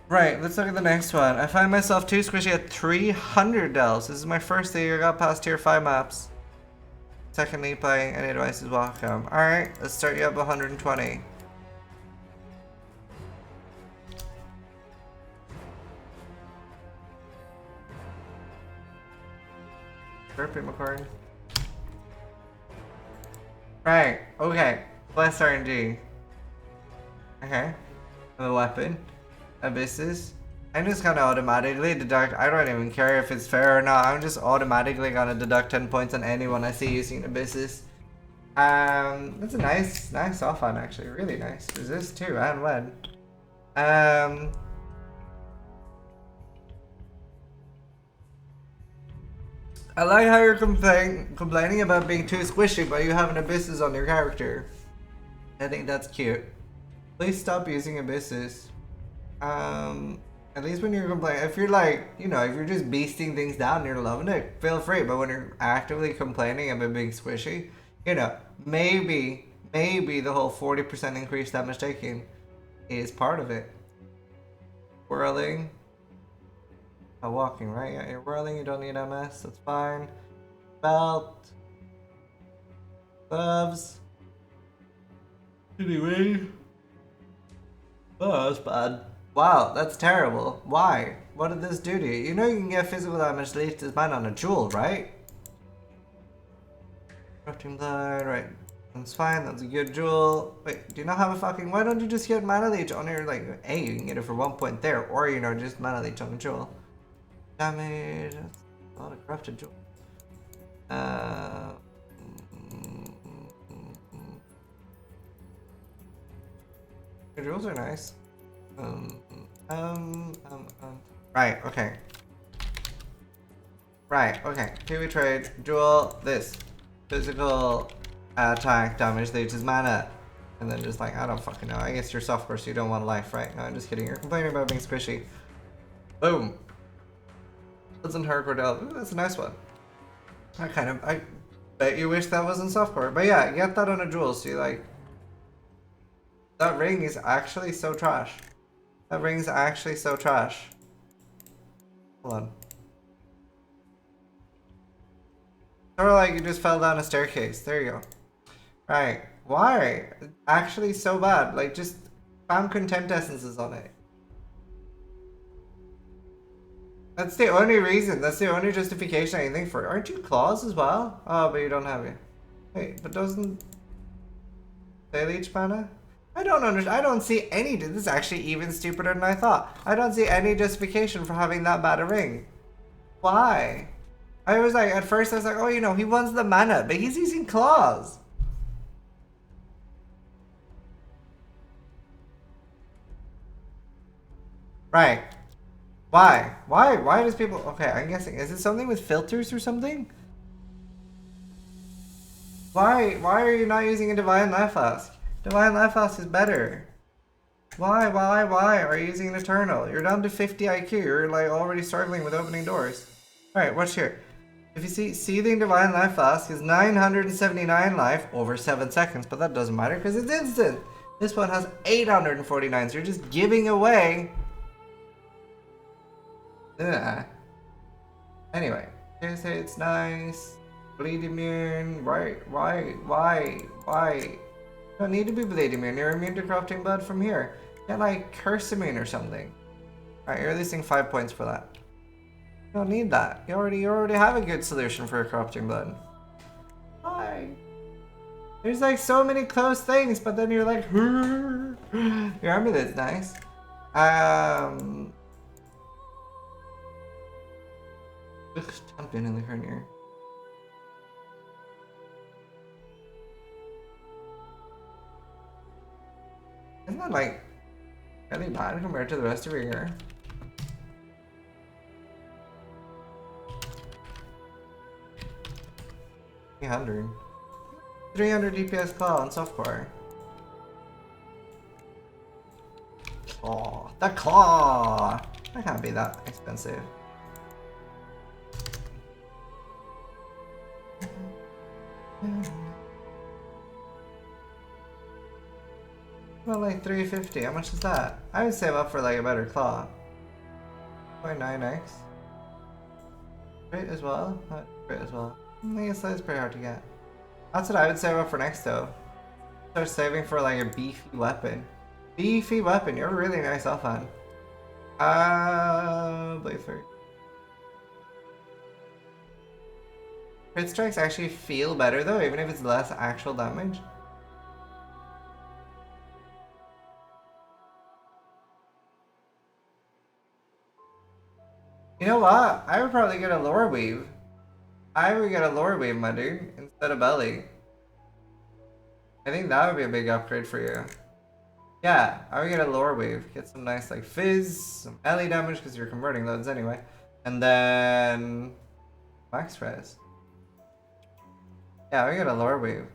Right, let's look at the next one. I find myself too squishy at 300 delves. This is my first year I got past tier 5 maps. Secondly, playing any advice is welcome. Alright, let's start you up 120. Perfect, McCord. Right, okay. Bless RNG. Okay. The weapon. Abysses. I'm just gonna automatically deduct. I don't even care if it's fair or not. I'm just automatically gonna deduct 10 points on anyone I see using Abysses. That's a nice off on actually. Really nice. Resist too, and when. I like how you're complaining about being too squishy, but you have an Abysses on your character. I think that's cute. Please stop using Abysses. At least when you're complaining, if you're like, you know, if you're just beasting things down and you're loving it, feel free. But when you're actively complaining about being squishy, you know, maybe the whole 40% increase damage taking is part of it. Whirling. Oh, walking, right? Yeah, you're whirling, you don't need MS, that's fine. Belt. Gloves. Anyway. Oh, that's bad. Wow, that's terrible. Why? What did this do to you? You know you can get physical damage to leech this mana on a jewel, right? Corrupting blood, right. That's fine, that's a good jewel. Wait, do you not have a fucking... Why don't you just get mana leech on your, like... A, you can get it for 1 point there. Or, you know, just mana leech on the jewel. Damage... That's a lot of corrupted jewel. Your jewels are nice. Right, okay. Right, okay. Here we trade. Jewel, this. Physical attack damage leeches mana. And then just like, I don't fucking know. I guess you're softcore, so you don't want life, right? No, I'm just kidding. You're complaining about being squishy. Boom. Doesn't hardcore delve. Ooh, that's a nice one. I bet you wish that wasn't softcore. But yeah, get that on a jewel, so you like... That ring is actually so trash. That ring's actually so trash. Hold on. Sort of like you just fell down a staircase. There you go. Right. Why? Actually so bad. Like, just spam contempt essences on it. That's the only reason. That's the only justification I can think for it. Aren't you claws as well? Oh, but you don't have it. Wait, but doesn't... They leech mana? I don't understand. I don't see any... This is actually even stupider than I thought. I don't see any justification for having that bad a ring. Why? I was like, at first I was like, oh, you know, he wants the mana, but he's using claws. Right. Why? Why does people... Okay, I'm guessing. Is it something with filters or something? Why are you not using a Divine Life Flask? Divine Life Flask is better. Why are you using an Eternal? You're down to 50 IQ. You're like already struggling with opening doors. Alright, watch here. If you see, Seething Divine Life Flask is 979 life over 7 seconds, but that doesn't matter because it's instant. This one has 849, so you're just giving away... Ugh. Anyway, they say it's nice. Bleed immune. Why? You don't need to be bleed immune. You're immune to corrupting blood from here. Get like curse immune or something. Alright, you're losing 5 points for that. You don't need that. You already have a good solution for corrupting blood. Why? There's like so many close things, but then you're like, your amulet's nice. Champion in the corner. Isn't that like really bad compared to the rest of your year? $300 DPS claw on softcore. Claw. The claw! That can't be that expensive. Well, like 350. How much is that? I would save up for like a better claw. 0.9x. Great as well. Not great as well. I guess that is pretty hard to get. That's what I would save up for next though. Start saving for like a beefy weapon. Beefy weapon. You're a really nice offhand. Blazer. Crit strikes actually feel better though, even if it's less actual damage. You know what? I would probably get a lore weave. I would get a lore weave, my dude, instead of belly. I think that would be a big upgrade for you. Yeah, I would get a lore weave. Get some nice like fizz, some melee damage because you're converting loads anyway. And then max res. Yeah, we get a lore weave.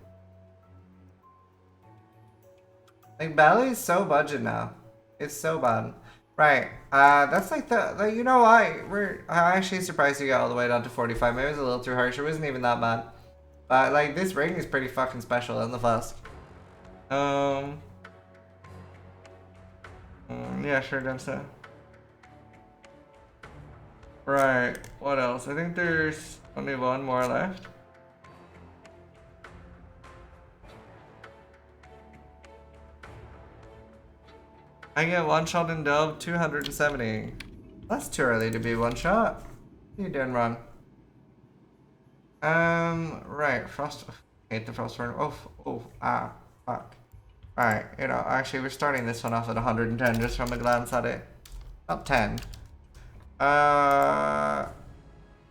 Like belly is so budget now. It's so bad. Right, that's like the you know why I'm actually surprised you got all the way down to 45. Maybe it was a little too harsh. It wasn't even that bad. But like this ring is pretty fucking special in the flask. Yeah, sure, Dempsey. Right, what else? I think there's only one more left. I get one shot in dub, 270. That's too early to be one shot. What are you doing wrong? Right, frost. Hate the frost burn. Fuck. Alright, you know, actually we're starting this one off at 110 just from a glance at it. Not 10. Oh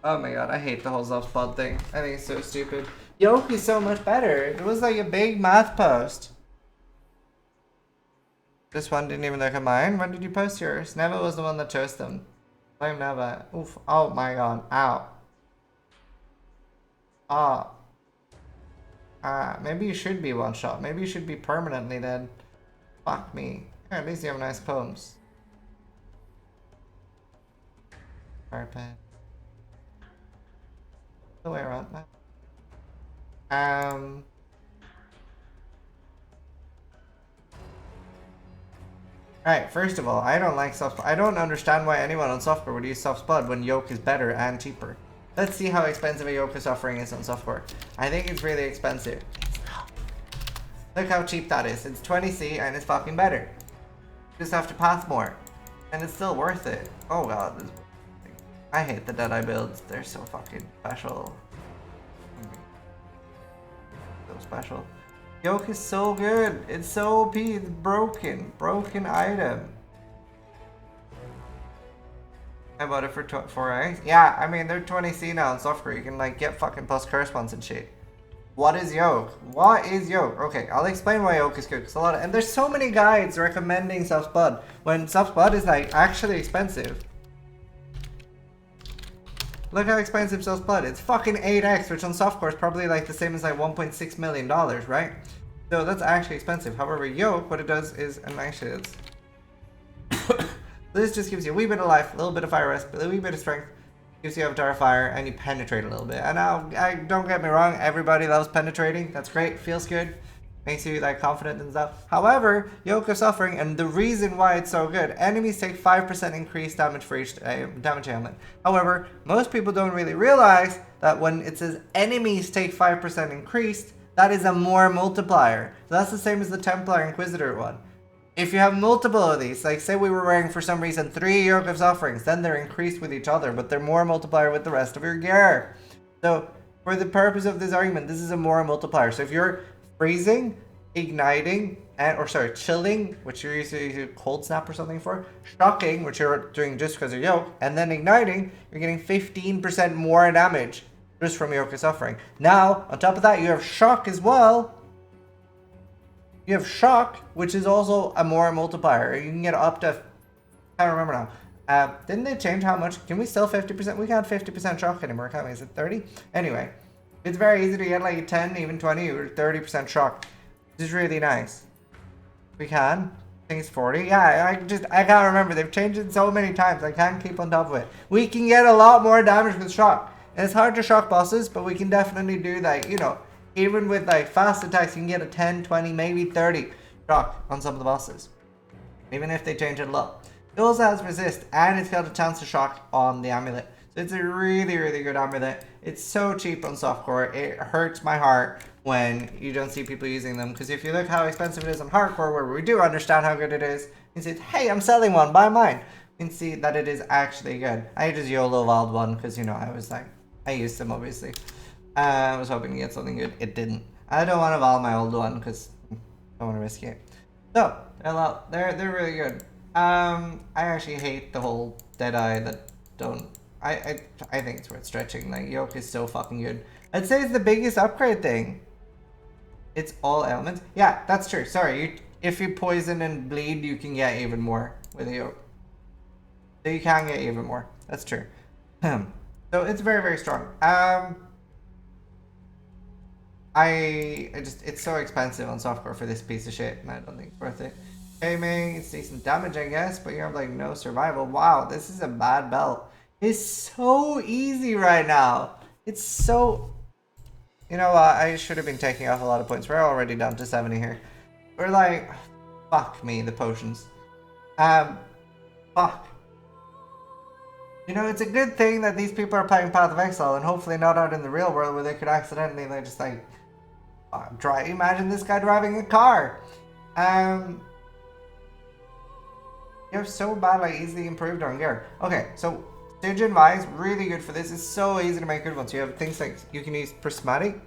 my god, I hate the whole soft spot thing. I think it's so stupid. Yoke is so much better. It was like a big math post. This one didn't even look at mine. When did you post yours? Neva was the one that chose them. Blame Neva. Oof. Oh my god. Ow. Ah. Maybe you should be one shot. Maybe you should be permanently then. Fuck me. Yeah, at least you have nice poems. Carpet. The way around that. Alright, first of all, I don't like soft. I don't understand why anyone on softcore would use soft spud when yoke is better and cheaper. Let's see how expensive a yoke is offering is on softcore. I think it's really expensive. Look how cheap that is. It's 20C and it's fucking better. You just have to path more. And it's still worth it. Oh god. I hate the Deadeye builds. They're so fucking special. So special. Yoke is so good. It's so OP. It's broken. Broken item. I bought it for 4x. Yeah, I mean, they're 20C now on software. You can like get fucking plus curse ones and shit. What is yoke? What is yoke? Okay, I'll explain why yoke is good. Cause and there's so many guides recommending self-spud when self-spud is like actually expensive. Look how expensive self-spud. It's fucking 8x, which on softcore is probably like the same as like $1.6 million, right? So that's actually expensive. However, yoke, what it does is, and actually it's this just gives you a wee bit of life, a little bit of fire rest, a wee bit of strength, gives you avatar fire, and you penetrate a little bit. And now, don't get me wrong, everybody loves penetrating. That's great, feels good, makes you like confident and stuff. However, Yoke of Suffering, and the reason why it's so good, enemies take 5% increased damage for each damage ailment. However, most people don't really realize that when it says enemies take 5% increased, that is a more multiplier. So that's the same as the Templar Inquisitor one. If you have multiple of these, like say we were wearing for some reason 3 Yoke of Sufferings, then they're increased with each other, but they're more multiplier with the rest of your gear. So for the purpose of this argument, this is a more multiplier. So if you're freezing, igniting, chilling, which you're using cold snap or something for, shocking, which you're doing just because of yoke, and then igniting, you're getting 15% more damage just from Yoke of Suffering. Now, on top of that, you have shock as well. You have shock, which is also a more multiplier. You can get up to, I can't remember now. Didn't they change how much? Can we still 50%? We can't 50% shock anymore, can't we? Is it 30? Anyway, it's very easy to get like 10, even 20, or 30% shock. Which is really nice. We can. I think it's 40. Yeah, I can't remember. They've changed it so many times. I can't keep on top of it. We can get a lot more damage with shock. And it's hard to shock bosses, but we can definitely do that, you know. Even with like fast attacks, you can get a 10, 20, maybe 30 shock on some of the bosses. Even if they change it a lot. It also has resist, and it's got a chance to shock on the amulet. So it's a really, really good amulet. It's so cheap on softcore. It hurts my heart when you don't see people using them. Because if you look how expensive it is on hardcore, where we do understand how good it is, you say, hey, I'm selling one, buy mine. You can see that it is actually good. I just YOLO wild one because, you know, I used them obviously. I was hoping to get something good. It didn't. I don't want to vol my old one because I don't want to risk it. So, they're really good. I actually hate the whole Deadeye that don't... I think it's worth stretching. Like, Yoke is so fucking good. I'd say it's the biggest upgrade thing. It's all elements. Yeah, that's true. Sorry, if you poison and bleed, you can get even more with a Yoke. So you can get even more. That's true. So it's very, very strong. It's so expensive on softcore for this piece of shit, and I don't think it's worth it. Aiming, it's decent damage, I guess, but you have like no survival. Wow, this is a bad belt. It's so easy right now. It's so... You know what, I should have been taking off a lot of points. We're already down to 70 here. We're like... Fuck me, the potions. Fuck. You know, it's a good thing that these people are playing Path of Exile and hopefully not out in the real world where they could accidentally like just like imagine this guy driving a car. You're so bad, like easily improved on gear. Okay, so Stygian Vi's really good for this. It's so easy to make good ones. You have things like you can use prismatic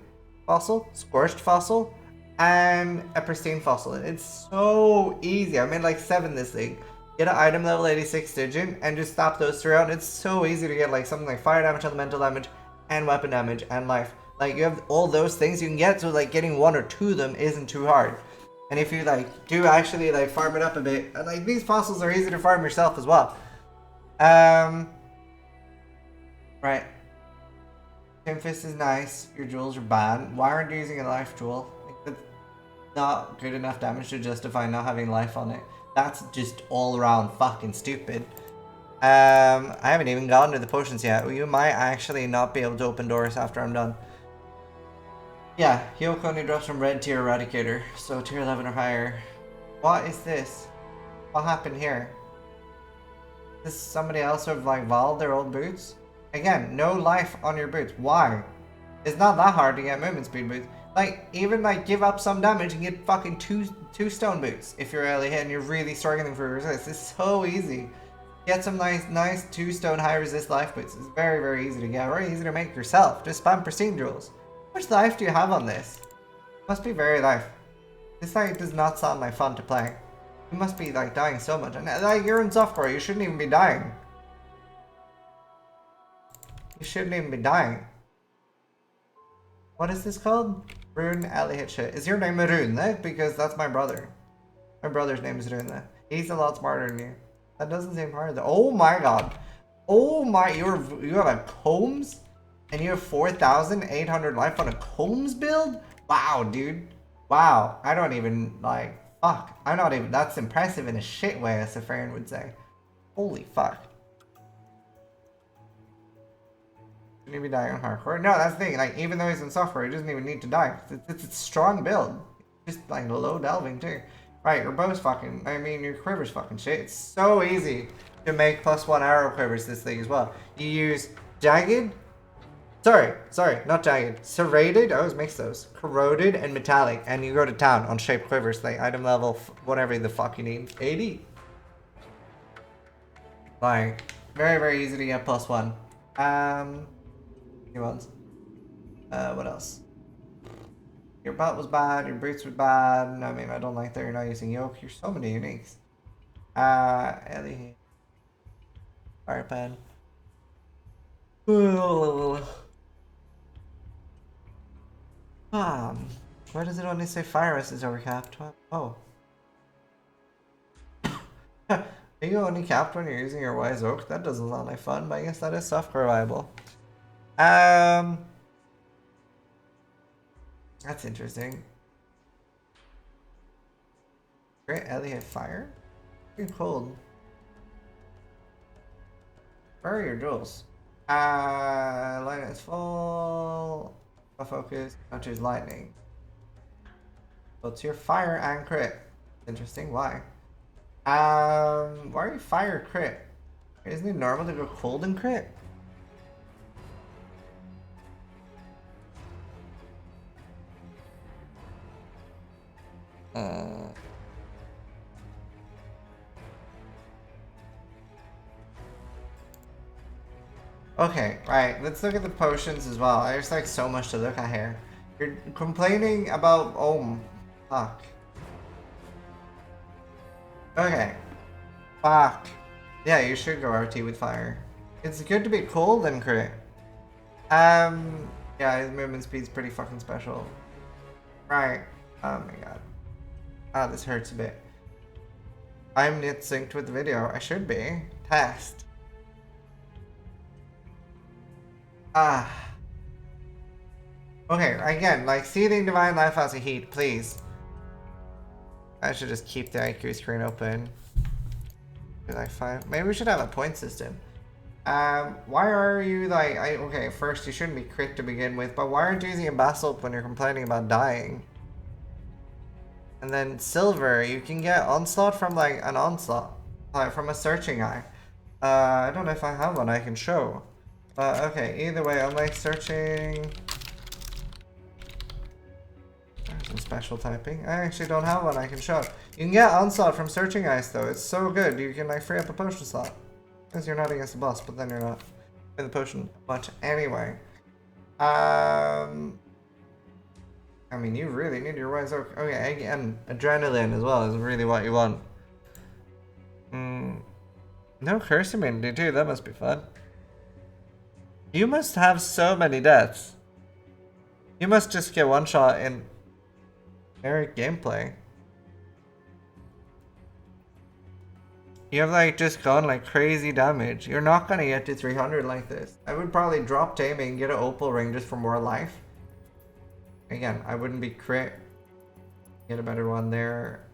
fossil, scorched fossil, and a pristine fossil. It's so easy. I made like 7 this league. Get an item level 86 Stygian and just stop those 3 out. It's so easy to get like something like fire damage, elemental damage, and weapon damage, and life. Like you have all those things you can get, so like getting 1 or 2 of them isn't too hard. And if you like do actually like farm it up a bit, and like these fossils are easy to farm yourself as well. Right. Tin Fist is nice. Your jewels are bad. Why aren't you using a life jewel? Like, that's not good enough damage to justify not having life on it. That's just all around fucking stupid. I haven't even gotten to the potions yet. You might actually not be able to open doors after I'm done. Yeah, Hyoko only drops from red tier eradicator, so tier 11 or higher. What is this? What happened here? Is somebody else have like volved their old boots? Again, no life on your boots. Why? It's not that hard to get movement speed boots. Like, even like give up some damage and get fucking two stone boots if you're early hit and you're really struggling for resist. It's so easy. Get some nice 2 stone high resist life boots. It's very, very easy to get. Very easy to make yourself. Just spam pristine jewels. How much life do you have on this? Must be very life. This like does not sound like fun to play. You must be like dying so much. And like you're in softcore, you shouldn't even be dying. You shouldn't even be dying. What is this called? Rune Elliot shit. Is your name Rune? Because that's my brother. My brother's name is Rune. He's a lot smarter than you. That doesn't seem hard though. Oh my god. Oh my, you have a Combs? And you have 4,800 life on a Combs build? Wow, dude. Wow. I don't even, like, fuck. I'm not even, that's impressive in a shit way, as a Safarian would say. Holy fuck. Shouldn't he be dying on hardcore? No, that's the thing. Like, even though he's in software, he doesn't even need to die. It's a strong build. Just, like, low delving, too. Right, your bow's fucking, I mean, your quiver's fucking shit. It's so easy to make +1 arrow quivers this thing as well. You use jagged. Sorry, not jagged. Serrated, I always mix those. Corroded and metallic, and you go to town on shaped quivers, like item level, whatever the fuck you need. 80. Like, very, very easy to get +1. New ones. What else? Your belt was bad, your boots were bad. I mean, I don't like that you're not using yoke. You're so many uniques. Ellie. Fire pen. Why does it only say fire resist is overcapped? Oh. Are you only capped when you're using your wise oak? That doesn't sound like fun, but I guess that is software viable. That's interesting. Great Elliot fire? Pretty cold. Where are your jewels? Lightning is full. Focus. Not choose lightning. So it's your fire and crit. Interesting. Why? Why are you fire crit? Isn't it normal to go cold and crit? Okay, right, let's look at the potions as well. There's like so much to look at here. You're complaining about, oh, fuck. Okay. Fuck. Yeah, you should go RT with fire. It's good to be cold and crit. Yeah, his movement speed's pretty fucking special. Right. Oh my god. Ah, this hurts a bit. I'm knit synced with the video. I should be. Test. Okay, again, like seething divine life as a heat, please. I should just keep the IQ screen open. Like 5. Maybe we should have a point system. Why are you like, okay, first you shouldn't be crit to begin with, but why aren't you using a basalt when you're complaining about dying? And then silver, you can get onslaught from like an onslaught, like from a searching eye. I don't know if I have one I can show. Okay, either way, I'm like searching. There's potion special typing. I actually don't have one I can show. You can get Onslaught from searching ice though. It's so good. You can like free up a potion slot. Because you're not against the boss, but then you're not in the potion much anyway. I mean, you really need your Wise Oak. Okay, and Adrenaline as well is really what you want. No curse immunity too, that must be fun. You must have so many deaths. You must just get one shot in generic gameplay. You have like just gone like crazy damage. You're not gonna get to 300 like this. I would probably drop taming, get an opal ring just for more life. Again, I wouldn't be crit. Get a better one there.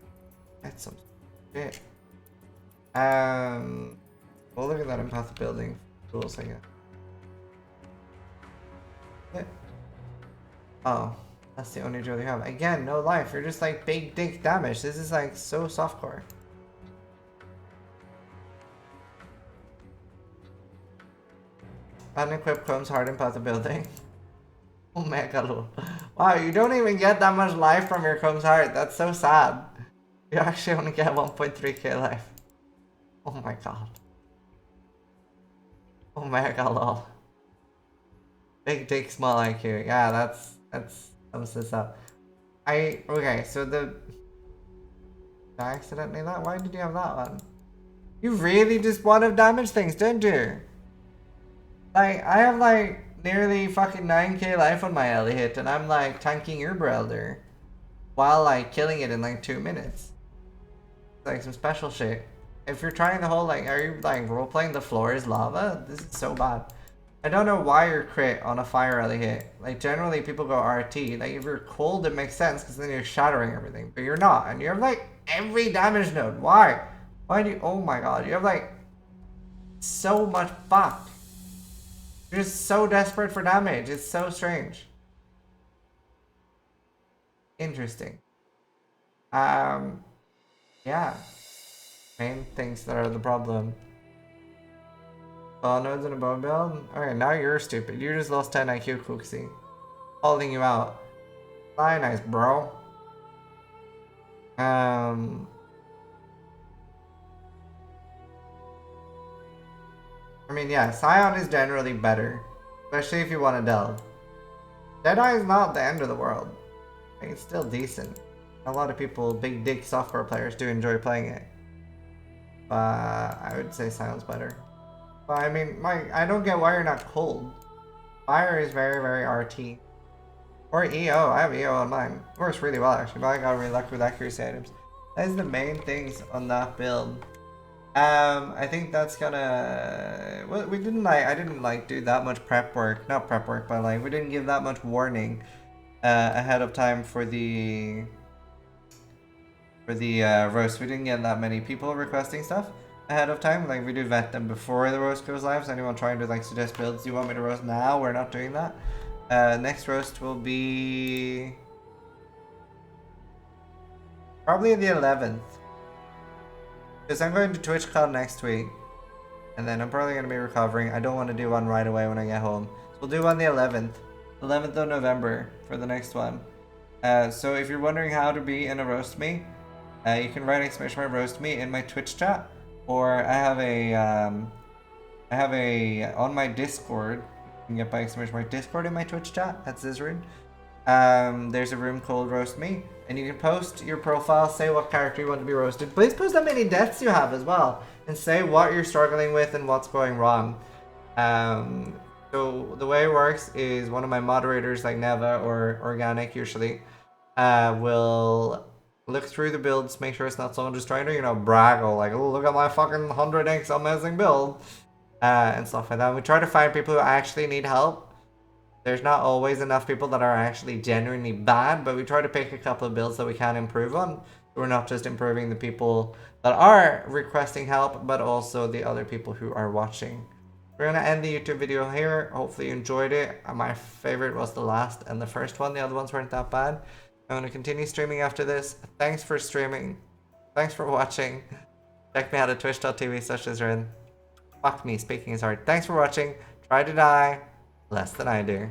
That's some shit. We'll look at that empathic building tools again. Yeah. Oh, that's the only drill you have. Again, no life. You're just like big dick damage. This is like so softcore. Unequipped Chrome's hard empathic building. Oh mega low. Wow, you don't even get that much life from your Chrome's heart. That's so sad. You actually only get 1.3k life. Oh my god. Oh mega lol. Big dick, small IQ. Yeah, that's sums this up. Okay, so did I accidentally that? Why did you have that one? You really just want to damage things, didn't you? Like, I have like nearly fucking 9k life on my Ellie hit, and I'm like tanking your Elder while like killing it in like 2 minutes. It's like some special shit. If you're trying the whole like, are you like role-playing the floor is lava? This is so bad. I don't know why you're crit on a fire Ellie hit. Like generally people go RT. Like if you're cold it makes sense because then you're shattering everything. But you're not, and you have like every damage node. Why? Why do you, oh my god, you have like so much fuck. You're just so desperate for damage. It's so strange. Interesting. Yeah. Main things that are the problem. Nodes in a bow build? Okay, now you're stupid. You just lost 10 IQ, Cooksy. Calling you out. Fly nice, bro. I mean, yeah, Scion is generally better. Especially if you want to delve. Jedi is not the end of the world. Like, it's still decent. A lot of people, big dick software players, do enjoy playing it. But I would say Sion's better. But I mean, I don't get why you're not cold. Fire is very, very RT. Or EO. I have EO on mine. It works really well actually, but I got really lucky with accuracy items. That is the main things on that build. I think that's gonna. Well, I didn't like do that much prep work. Not prep work, but like we didn't give that much warning ahead of time for the roast. We didn't get that many people requesting stuff ahead of time. Like we do vet them before the roast goes live. So anyone trying to like suggest builds, do you want me to roast now? We're not doing that. Next roast will be probably the 11th. Because I'm going to TwitchCon next week. And then I'm probably going to be recovering. I don't want to do one right away when I get home. So we'll do one the 11th. 11th of November for the next one. So if you're wondering how to be in a roast me, you can write exclamation roast me in my Twitch chat. Or I have a on my Discord. You can get by exclamation Discord in my Twitch chat. That's Zizaran. There's a room called Roast Me, and you can post your profile, say what character you want to be roasted. Please post how many deaths you have as well, and say what you're struggling with and what's going wrong. So the way it works is one of my moderators, like Neva or Organic usually, will look through the builds, make sure it's not someone just trying to, you know, brag or like, oh, look at my fucking 100x amazing build, and stuff like that. We try to find people who actually need help. There's not always enough people that are actually genuinely bad, but we try to pick a couple of builds that we can improve on. We're not just improving the people that are requesting help, but also the other people who are watching. We're gonna end the YouTube video here. Hopefully you enjoyed it. My favorite was the last and the first one. The other ones weren't that bad. I'm gonna continue streaming after this. Thanks for streaming. Thanks for watching. Check me out at twitch.tv/Zizaran. Fuck me, speaking is hard. Thanks for watching. Try to die less than I do.